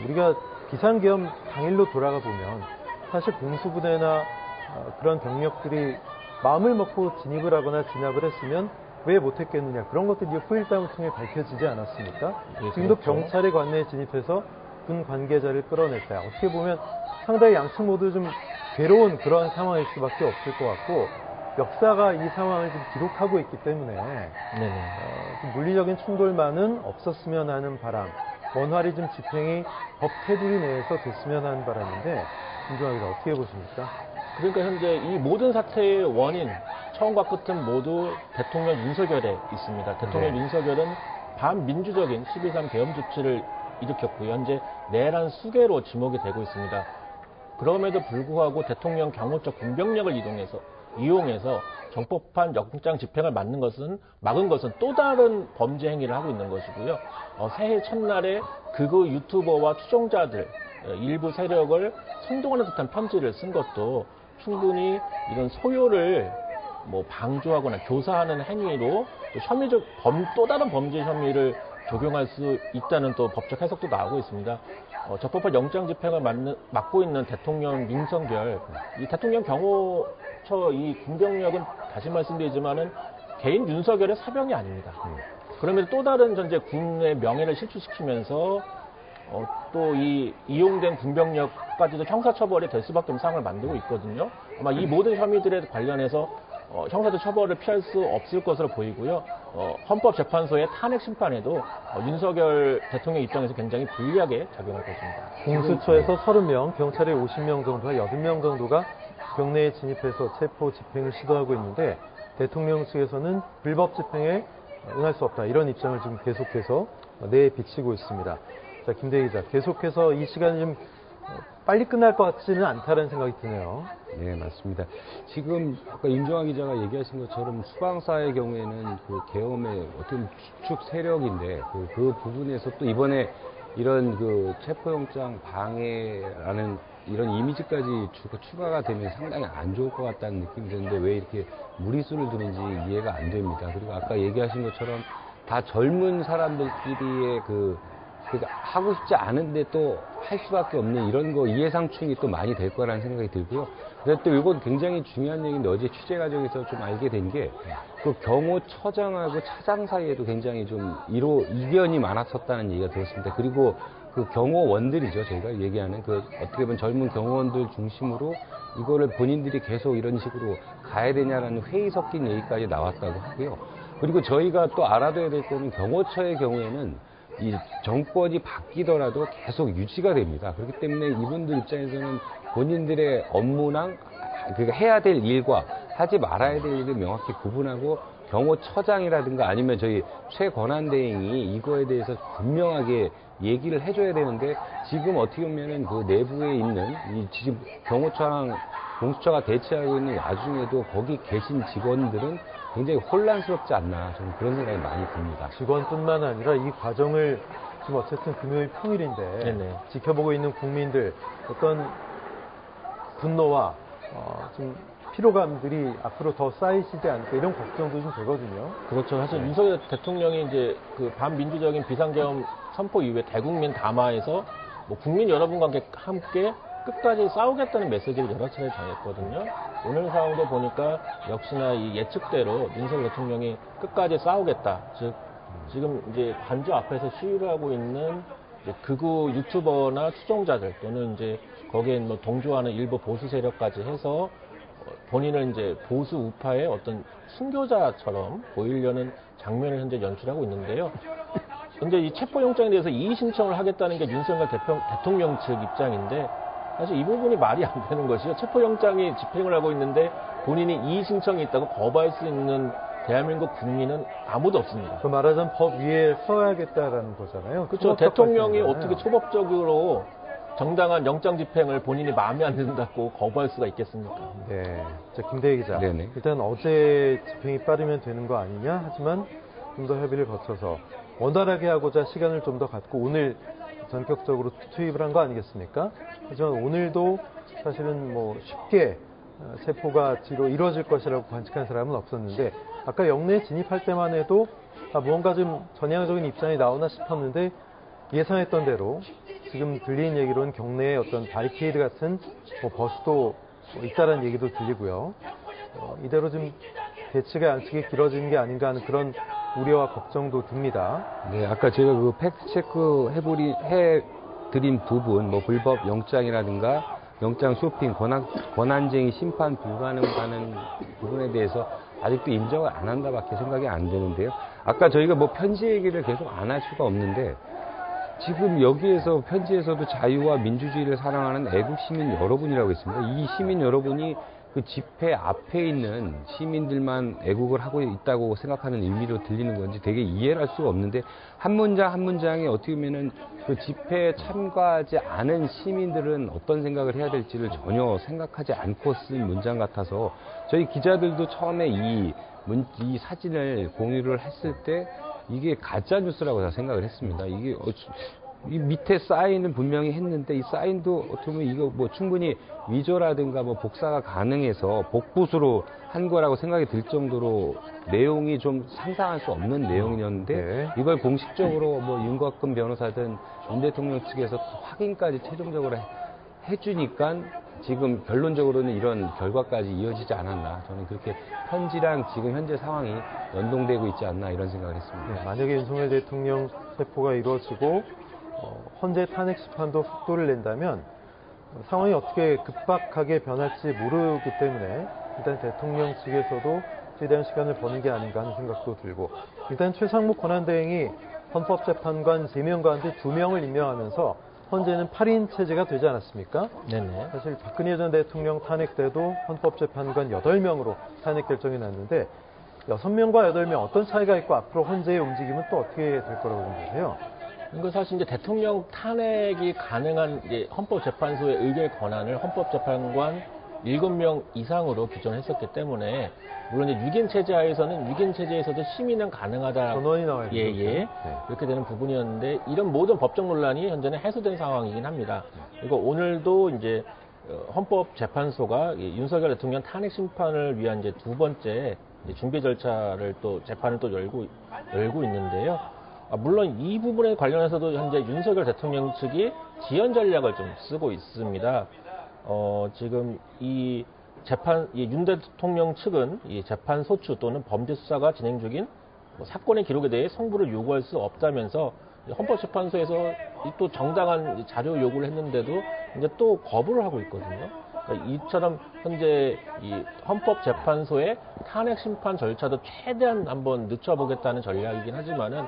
우리가 비상계엄 당일로 돌아가 보면 사실 공수부대나 그런 병력들이 마음을 먹고 진입을 하거나 진압을 했으면 왜 못했겠느냐, 그런 것들이 후일담을 통해 밝혀지지 않았습니까? 예, 지금도 그렇죠. 경찰의 관내에 진입해서 군 관계자를 끌어냈다. 어떻게 보면 상당히 양측 모두 좀 괴로운 그런 상황일 수밖에 없을 것 같고, 역사가 이 상황을 좀 기록하고 있기 때문에 좀 물리적인 충돌만은 없었으면 하는 바람, 원활히 좀 집행이 법 테두리 내에서 됐으면 하는 바람인데, 김종학 기자 어떻게 보십니까? 그러니까 현재 이 모든 사태의 원인, 처음과 끝은 모두 대통령 윤석열에 있습니다. 대통령 윤석열은 반민주적인 12.3 계엄 조치를 일으켰고요. 현재 내란 수괴로 지목이 되고 있습니다. 그럼에도 불구하고 대통령 경호처 군병력을 이용해서 적법한 영장 집행을 막은 것은 또 다른 범죄 행위를 하고 있는 것이고요. 새해 첫날에 극우 유튜버와 추종자들 일부 세력을 선동하는 듯한 편지를 쓴 것도 충분히 이런 소요를 방조하거나 교사하는 행위로 또 다른 범죄 혐의를 적용할 수 있다는 또 법적 해석도 나오고 있습니다. 적법한 영장 집행을 맡고 있는 대통령 윤석열, 이 대통령 경호처 이 군병력은 다시 말씀드리지만은 개인 윤석열의 사병이 아닙니다. 그러면서 또 다른 전제 군의 명예를 실추시키면서 또 이 이용된 군병력까지도 형사처벌이 될 수밖에 없는 상황을 만들고 있거든요. 아마 이 모든 혐의들에 관련해서 형사적 처벌을 피할 수 없을 것으로 보이고요. 헌법재판소의 탄핵 심판에도 윤석열 대통령 입장에서 굉장히 불리하게 작용할 것입니다. 공수처에서 30명, 경찰의 50명 정도와 80명 정도가 경내에 진입해서 체포 집행을 시도하고 있는데, 대통령 측에서는 불법 집행에 응할 수 없다, 이런 입장을 지금 계속해서 내비치고 있습니다. 자, 김대희 기자, 계속해서 이 시간이 좀 빨리 끝날 것 같지는 않다는 생각이 드네요. 네, 맞습니다. 지금 아까 임종환 기자가 얘기하신 것처럼 수방사의 경우에는 그 계엄의 어떤 주축 세력인데 그 부분에서 또 이번에 이런 그 체포영장 방해라는 이런 이미지까지 추가가 되면 상당히 안 좋을 것 같다는 느낌이 드는데, 왜 이렇게 무리수를 두는지 이해가 안 됩니다. 그리고 아까 얘기하신 것처럼 다 젊은 사람들끼리의 하고 싶지 않은데 또 할 수밖에 없는 이런 거 이해상충이 또 많이 될 거라는 생각이 들고요. 그래서 또 이건 굉장히 중요한 얘기인데, 어제 취재 과정에서 좀 알게 된 게 그 경호처장하고 차장 사이에도 굉장히 좀 이견이 많았었다는 얘기가 들었습니다. 그리고 그 경호원들이죠, 저희가 얘기하는 어떻게 보면 젊은 경호원들 중심으로 이거를 본인들이 계속 이런 식으로 가야 되냐라는 회의 섞인 얘기까지 나왔다고 하고요. 그리고 저희가 또 알아둬야 될 거는 경호처의 경우에는 이 정권이 바뀌더라도 계속 유지가 됩니다. 그렇기 때문에 이분들 입장에서는 본인들의 업무랑 해야 될 일과 하지 말아야 될 일을 명확히 구분하고, 경호처장이라든가 아니면 저희 최권한대행이 이거에 대해서 분명하게 얘기를 해줘야 되는데, 지금 어떻게 보면은 그 내부에 있는 지금 경호처랑 공수처가 대치하고 있는 와중에도 거기 계신 직원들은 굉장히 혼란스럽지 않나, 저는 그런 생각이 많이 듭니다. 직원뿐만 아니라 이 과정을 지금 어쨌든 금요일 평일인데 지켜보고 있는 국민들 어떤 분노와 좀 피로감들이 앞으로 더 쌓이시지 않을까, 이런 걱정도 좀 되거든요. 그렇죠. 사실 윤석열 대통령이 이제 그 반민주적인 비상계엄 선포 이후에 대국민 담화에서 국민 여러분과 함께 끝까지 싸우겠다는 메시지를 여러 차례 전했거든요. 오늘 상황도 보니까 역시나 이 예측대로 윤석열 대통령이 끝까지 싸우겠다. 즉, 지금 이제 관저 앞에서 시위를 하고 있는 극우 유튜버나 추종자들, 또는 이제 거기에 동조하는 일부 보수 세력까지 해서 본인을 이제 보수 우파의 어떤 순교자처럼 보이려는 장면을 현재 연출하고 있는데요. 근데 이 체포영장에 대해서 이의 신청을 하겠다는 게 윤석열 대통령 측 입장인데, 사실 이 부분이 말이 안 되는 것이죠. 체포영장이 집행을 하고 있는데 본인이 이의 신청이 있다고 거부할 수 있는 대한민국 국민은 아무도 없습니다. 그 말하자면 법 위에 서야겠다라는 거잖아요. 그렇죠. 대통령이 어떻게 초법적으로 정당한 영장 집행을 본인이 마음에 안 든다고 거부할 수가 있겠습니까? 네. 자, 김대희 기자. 네네. 일단 어제 집행이 빠르면 되는 거 아니냐? 하지만 좀 더 협의를 거쳐서 원활하게 하고자 시간을 좀 더 갖고 오늘 전격적으로 투입을 한 거 아니겠습니까? 하지만 오늘도 사실은 쉽게 체포가 이루어질 것이라고 관측한 사람은 없었는데, 아까 영내에 진입할 때만 해도 무언가 좀 전향적인 입장이 나오나 싶었는데, 예상했던 대로 지금 들리는 얘기로는 경내에 어떤 바리케이드 같은 뭐 버스도 있다라는 얘기도 들리고요. 이대로 좀 대치가 양측이 길어지는 게 아닌가 하는 그런 우려와 걱정도 듭니다. 네, 아까 제가 그 팩트체크 해드린 부분, 뭐 불법 영장이라든가 영장 쇼핑, 권한쟁의 심판 불가능하는 부분에 대해서 아직도 인정을 안 한다밖에 생각이 안 되는데요. 아까 저희가 뭐 편지 얘기를 계속 안 할 수가 없는데 지금 여기에서 편지에서도 자유와 민주주의를 사랑하는 애국 시민 여러분이라고 했습니다. 이 시민 여러분이 그 집회 앞에 있는 시민들만 애국을 하고 있다고 생각하는 의미로 들리는 건지 되게 이해를 할 수가 없는데 한 문장 한 문장에 어떻게 보면은 그 집회에 참가하지 않은 시민들은 어떤 생각을 해야 될지를 전혀 생각하지 않고 쓴 문장 같아서 저희 기자들도 처음에 이 사진을 공유를 했을 때 이게 가짜 뉴스라고 다 생각을 했습니다. 이게 이 밑에 사인은 분명히 했는데 이 사인도 어떻게 보면 이거 뭐 충분히 위조라든가 뭐 복사가 가능해서 복붙으로 한 거라고 생각이 들 정도로 내용이 좀 상상할 수 없는 내용이었는데 네. 이걸 공식적으로 뭐 윤곽근 변호사든 윤 대통령 측에서 확인까지 최종적으로 해주니까 지금 결론적으로는 이런 결과까지 이어지지 않았나. 저는 그렇게 편지랑 지금 현재 상황이 연동되고 있지 않나 이런 생각을 했습니다. 네, 만약에 윤석열 대통령 체포가 이루어지고 헌재 탄핵 심판도 속도를 낸다면 상황이 어떻게 급박하게 변할지 모르기 때문에 일단 대통령 측에서도 최대한 시간을 버는 게 아닌가 하는 생각도 들고 일단 최상목 권한대행이 헌법재판관 3명 가운데 2명을 임명하면서 현재는 8인 체제가 되지 않았습니까? 네네. 사실 박근혜 전 대통령 탄핵 때도 헌법재판관 8명으로 탄핵 결정이 났는데 6명과 8명 어떤 차이가 있고 앞으로 헌재의 움직임은 또 어떻게 될 거라고 보세요? 이거 사실 이제 대통령 탄핵이 가능한 이제 헌법재판소의 의결 권한을 헌법재판관 7명 이상으로 규정했었기 때문에 물론 이제 6인 체제 하에서는 6인 체제에서도 심의는 가능하다. 전원이 나와야 예, 예. 네. 그렇게 되는 부분이었는데 이런 모든 법적 논란이 현재는 해소된 상황이긴 합니다. 그리고 오늘도 이제 헌법재판소가 윤석열 대통령 탄핵 심판을 위한 이제 두 번째 이제 준비 절차를 또 재판을 또 열고 있는데요. 물론 이 부분에 관련해서도 현재 윤석열 대통령 측이 지연 전략을 좀 쓰고 있습니다. 지금 이 윤 대통령 측은 이 재판 소추 또는 범죄 수사가 진행 중인 사건의 기록에 대해 성부를 요구할 수 없다면서 헌법재판소에서 또 정당한 자료 요구를 했는데도 이제 또 거부를 하고 있거든요. 그러니까 이처럼 현재 이 헌법재판소의 탄핵 심판 절차도 최대한 한번 늦춰보겠다는 전략이긴 하지만은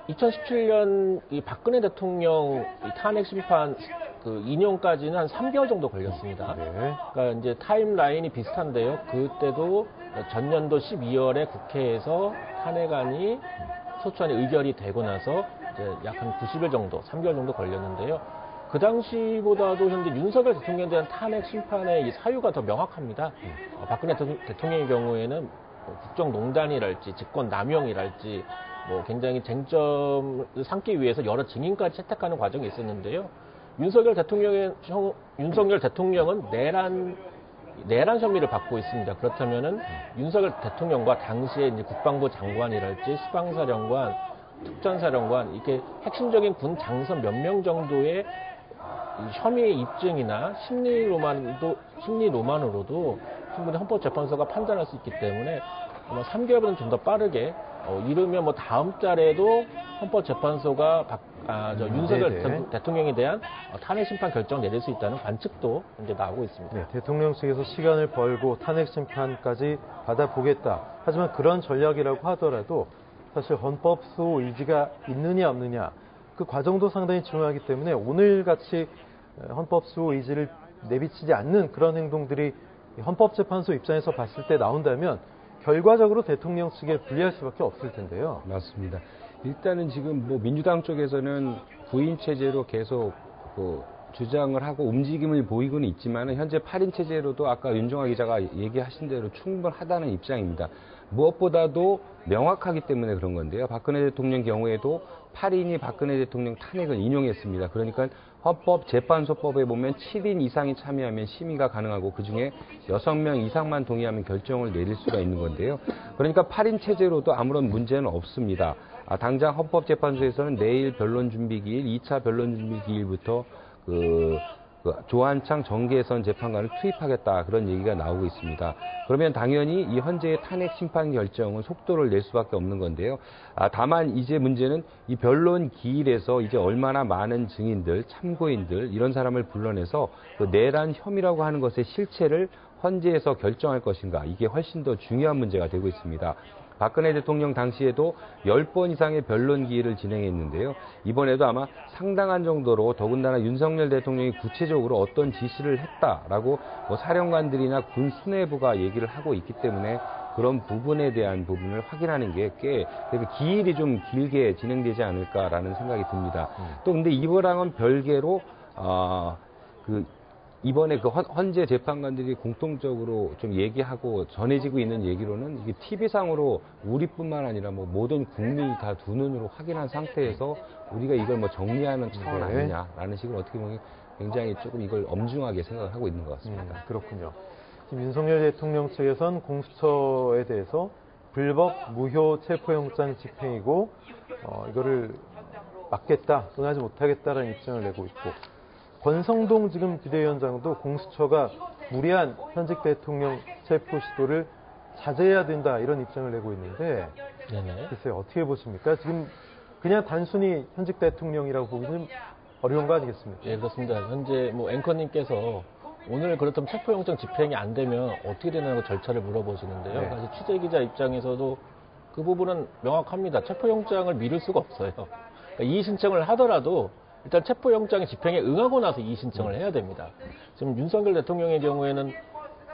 2017년 이 박근혜 대통령 이 탄핵 심판 그 인용까지는 한 3개월 정도 걸렸습니다. 네. 그러니까 이제 타임라인이 비슷한데요. 그때도 전년도 12월에 국회에서 탄핵안이 소추안이 의결이 되고 나서 이제 약 한 90일 정도, 3개월 정도 걸렸는데요. 그 당시보다도 현재 윤석열 대통령에 대한 탄핵 심판의 이 사유가 더 명확합니다. 박근혜 대통령의 경우에는 국정농단이랄지 직권남용이랄지 뭐 굉장히 쟁점을 삼기 위해서 여러 증인까지 채택하는 과정이 있었는데요. 윤석열 대통령은 내란 혐의를 받고 있습니다. 그렇다면은 윤석열 대통령과 당시에 이제 국방부 장관이랄지 수방사령관, 특전사령관 이렇게 핵심적인 군 장성 몇 명 정도의 혐의 입증이나 심리로만으로도 충분히 헌법재판소가 판단할 수 있기 때문에 아마 3개월보다는 좀 더 빠르게 이르면 뭐 다음 달에도 헌법재판소가 윤석열 대통령에 대한 탄핵 심판 결정 내릴 수 있다는 관측도 이제 나오고 있습니다. 네, 대통령 측에서 시간을 벌고 탄핵 심판까지 받아보겠다. 하지만 그런 전략이라고 하더라도 사실 헌법소 의지가 있느냐 없느냐 그 과정도 상당히 중요하기 때문에 오늘같이 헌법소 의지를 내비치지 않는 그런 행동들이 헌법재판소 입장에서 봤을 때 나온다면 결과적으로 대통령 측에 불리할 수밖에 없을 텐데요. 맞습니다. 일단은 지금 뭐 민주당 쪽에서는 구인 체제로 계속 주장을 하고 움직임을 보이고는 있지만 현재 8인 체제로도 아까 윤종아 기자가 얘기하신 대로 충분하다는 입장입니다. 무엇보다도 명확하기 때문에 그런 건데요. 박근혜 대통령 경우에도 8인이 박근혜 대통령 탄핵을 인용했습니다. 그러니까 헌법재판소법에 보면 7인 이상이 참여하면 심의가 가능하고 그중에 6명 이상만 동의하면 결정을 내릴 수가 있는 건데요. 그러니까 8인 체제로도 아무런 문제는 없습니다. 당장 헌법재판소에서는 내일 변론준비기일, 2차 변론준비기일부터 조한창 정계선 재판관을 투입하겠다 그런 얘기가 나오고 있습니다. 그러면 당연히 이 현재의 탄핵 심판 결정은 속도를 낼 수밖에 없는 건데요. 다만 이제 문제는 이 변론 기일에서 이제 얼마나 많은 증인들, 참고인들 이런 사람을 불러내서 그 내란 혐의라고 하는 것의 실체를 헌재에서 결정할 것인가 이게 훨씬 더 중요한 문제가 되고 있습니다. 박근혜 대통령 당시에도 10번 이상의 변론 기일을 진행했는데요. 이번에도 아마 상당한 정도로 더군다나 윤석열 대통령이 구체적으로 어떤 지시를 했다라고 사령관들이나 군 수뇌부가 얘기를 하고 있기 때문에 그런 부분에 대한 부분을 확인하는 게 꽤 기일이 좀 길게 진행되지 않을까라는 생각이 듭니다. 또 근데 이거랑은 별개로 이번에 그 헌재 재판관들이 공통적으로 좀 얘기하고 전해지고 있는 얘기로는 이게 TV상으로 우리뿐만 아니라 모든 국민이 다 두 눈으로 확인한 상태에서 우리가 이걸 정리하는 차원 아니냐라는 식으로 어떻게 보면 굉장히 조금 이걸 엄중하게 생각을 하고 있는 것 같습니다. 그렇군요. 지금 윤석열 대통령 측에선 공수처에 대해서 불법 무효 체포영장 집행이고 이거를 막겠다, 응하지 못하겠다라는 입장을 내고 있고 권성동 지금 비대위원장도 공수처가 무리한 현직 대통령 체포 시도를 자제해야 된다 이런 입장을 내고 있는데 글쎄요 어떻게 보십니까? 지금 그냥 단순히 현직 대통령이라고 보기는 어려운 거 아니겠습니까? 예, 그렇습니다. 현재 앵커님께서 오늘 그렇다면 체포영장 집행이 안 되면 어떻게 되냐고 절차를 물어보시는데요. 네. 사실 취재기자 입장에서도 그 부분은 명확합니다. 체포영장을 미룰 수가 없어요. 그러니까 이의 신청을 하더라도 일단 체포영장의 집행에 응하고 나서 이의 신청을 해야 됩니다. 지금 윤석열 대통령의 경우에는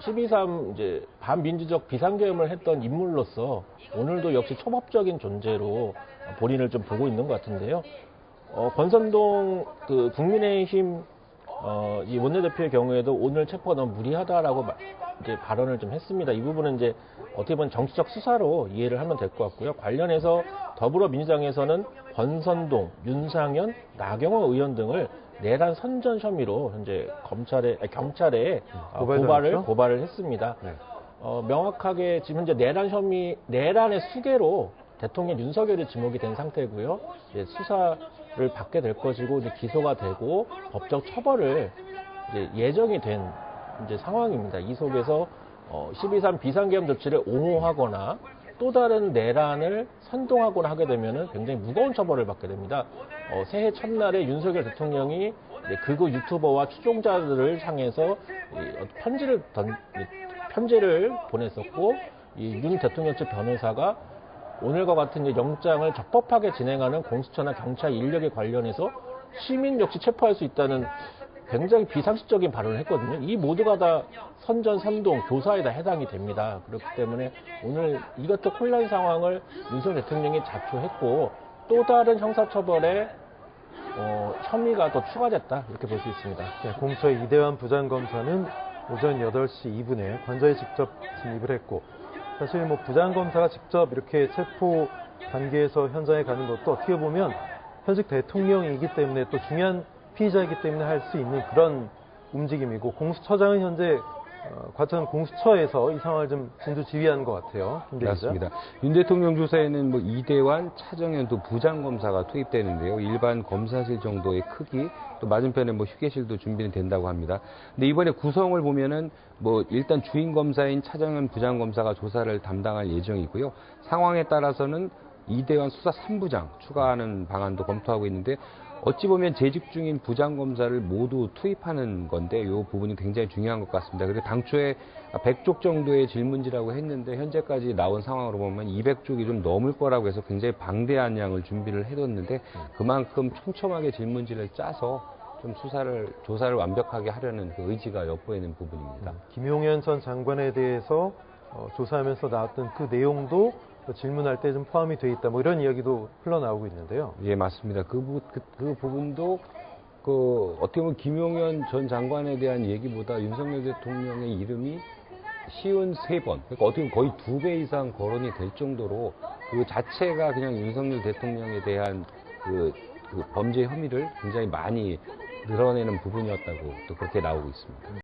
12.3 이제 반민주적 비상계엄을 했던 인물로서 오늘도 역시 초법적인 존재로 본인을 좀 보고 있는 것 같은데요. 권선동 국민의힘 이 원내대표의 경우에도 오늘 체포가 너무 무리하다라고 이제 발언을 좀 했습니다. 이 부분은 이제 어떻게 보면 정치적 수사로 이해를 하면 될 것 같고요. 관련해서 더불어민주당에서는 권선동, 윤상현, 나경원 의원 등을 내란 선전 혐의로 현재 경찰에 고발을 했습니다. 네. 명확하게 지금 현재 내란의 수괴로 대통령 윤석열이 지목이 된 상태고요. 이제 수사를 받게 될 것이고 이제 기소가 되고 법적 처벌을 이제 예정이 된 이제 상황입니다. 이 속에서 12.3 비상계엄 조치를 옹호하거나 또 다른 내란을 선동하거나 하게 되면 굉장히 무거운 처벌을 받게 됩니다. 새해 첫날에 윤석열 대통령이 극우 유튜버와 추종자들을 향해서 편지를 보냈었고 윤 대통령 측 변호사가 오늘과 같은 영장을 적법하게 진행하는 공수처나 경찰 인력에 관련해서 시민 역시 체포할 수 있다는 굉장히 비상식적인 발언을 했거든요. 이 모두가 다 선전, 선동, 교사에 다 해당이 됩니다. 그렇기 때문에 오늘 이것도 혼란 상황을 윤석열 대통령이 자초했고 또 다른 형사처벌에 혐의가 더 추가됐다 이렇게 볼 수 있습니다. 네, 공수처의 이대환 부장검사는 오전 8시 2분에 관저에 직접 진입을 했고 사실 부장검사가 직접 이렇게 체포 단계에서 현장에 가는 것도 어떻게 보면 현직 대통령이기 때문에 또 중요한 피의자이기 때문에 할 수 있는 그런 움직임이고 공수처장은 현재 과천 공수처에서 이 상황을 좀 진두지휘하는 것 같아요. 맞습니다. 윤 대통령 조사에는 이대환, 차정현 또 부장검사가 투입되는데요. 일반 검사실 정도의 크기 또 맞은편에 휴게실도 준비는 된다고 합니다. 근데 이번에 구성을 보면은 일단 주인 검사인 차정현 부장검사가 조사를 담당할 예정이고요. 상황에 따라서는 이대환 수사 3부장 추가하는 방안도 검토하고 있는데 어찌 보면 재직 중인 부장검사를 모두 투입하는 건데 이 부분이 굉장히 중요한 것 같습니다. 그래서 당초에 100쪽 정도의 질문지라고 했는데 현재까지 나온 상황으로 보면 200쪽이 좀 넘을 거라고 해서 굉장히 방대한 양을 준비를 해뒀는데 그만큼 촘촘하게 질문지를 짜서 좀 조사를 완벽하게 하려는 그 의지가 엿보이는 부분입니다. 김용현 전 장관에 대해서 조사하면서 나왔던 그 내용도 질문할 때 좀 포함이 돼 있다 이런 이야기도 흘러나오고 있는데요. 예, 맞습니다. 그 부분도 어떻게 보면 김용현 전 장관에 대한 얘기보다 윤석열 대통령의 이름이 쉬운 3번, 그러니까 어떻게 보면 거의 2배 이상 거론이 될 정도로 그 자체가 그냥 윤석열 대통령에 대한 그 범죄 혐의를 굉장히 많이 늘어내는 부분이었다고 또 그렇게 나오고 있습니다.